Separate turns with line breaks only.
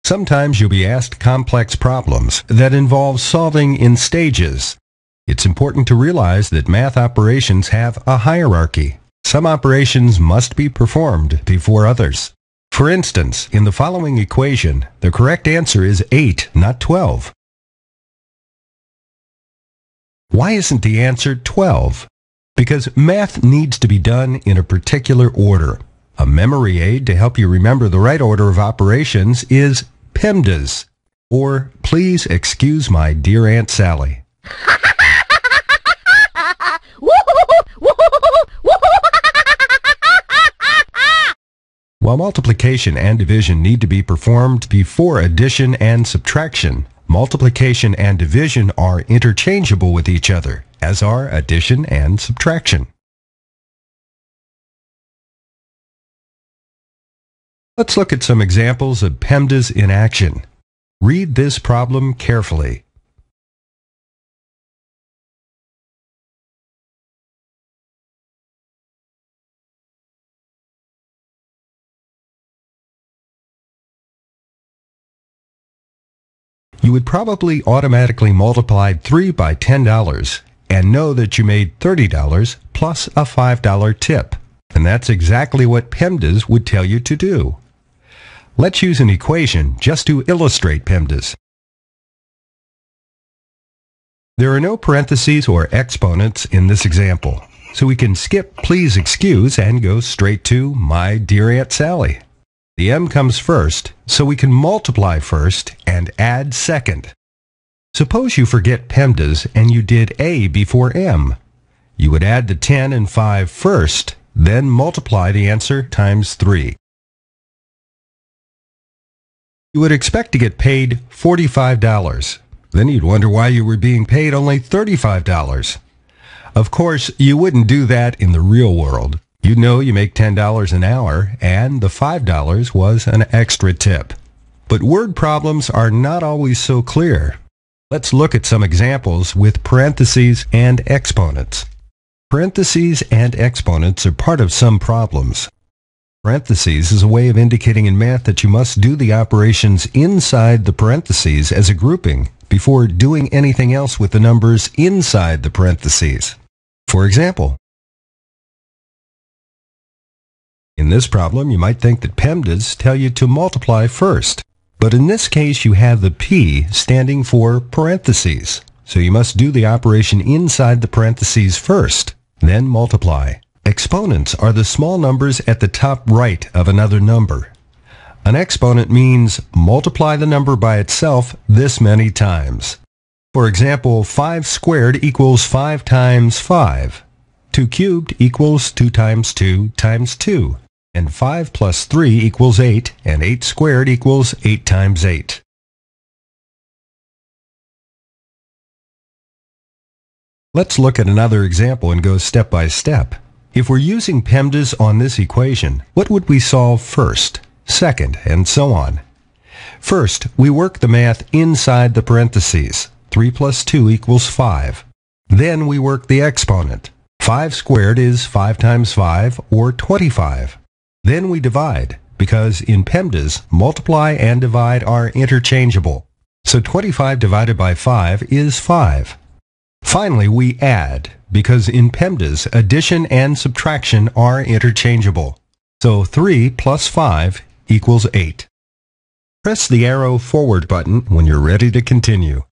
Sometimes you'll be asked complex problems that involve solving in stages. It's important to realize that math operations have a hierarchy. Some operations must be performed before others. For instance, in the following equation, the correct answer is 8, not 12. Why isn't the answer 12? Because math needs to be done in a particular order. A memory aid to help you remember the right order of operations is Pemdas, or Please Excuse My Dear Aunt Sally. While multiplication and division need to be performed before addition and subtraction, multiplication and division are interchangeable with each other, as are addition and subtraction. Let's look at some examples of Pemdas in action. Read this problem carefully. You would probably automatically multiply 3 by $10 and know that you made $30 plus a $5 tip. And that's exactly what Pemdas would tell you to do. Let's use an equation just to illustrate Pemdas. There are no parentheses or exponents in this example, so we can skip Please Excuse and go straight to My Dear Aunt Sally. The m comes first, so we can multiply first and add second. Suppose you forget Pemdas and you did a before m. You would add the 10 and 5 first, then multiply the answer times 3. You would expect to get paid $45. Then you'd wonder why you were being paid only $35. Of course, you wouldn't do that in the real world. You'd know you make $10 an hour, and the $5 was an extra tip. But word problems are not always so clear. Let's look at some examples with parentheses and exponents. Parentheses and exponents are part of some problems. Parentheses is a way of indicating in math that you must do the operations inside the parentheses as a grouping before doing anything else with the numbers inside the parentheses. For example, in this problem, you might think that Pemdas tell you to multiply first, but in this case you have the P standing for parentheses, so you must do the operation inside the parentheses first, then multiply. Exponents are the small numbers at the top right of another number. An exponent means multiply the number by itself this many times. For example, 5 squared equals 5 times 5. 2 cubed equals 2 times 2 times 2. And 5 plus 3 equals 8, and 8 squared equals 8 times 8. Let's look at another example and go step by step. If we're using Pemdas on this equation, what would we solve first, second, and so on? First, we work the math inside the parentheses. 3 plus 2 equals 5. Then we work the exponent. 5 squared is 5 times 5, or 25. Then we divide, because in Pemdas, multiply and divide are interchangeable. So 25 divided by 5 is 5. Finally, we add, because in Pemdas, addition and subtraction are interchangeable. So 3 plus 5 equals 8. Press the arrow forward button when you're ready to continue.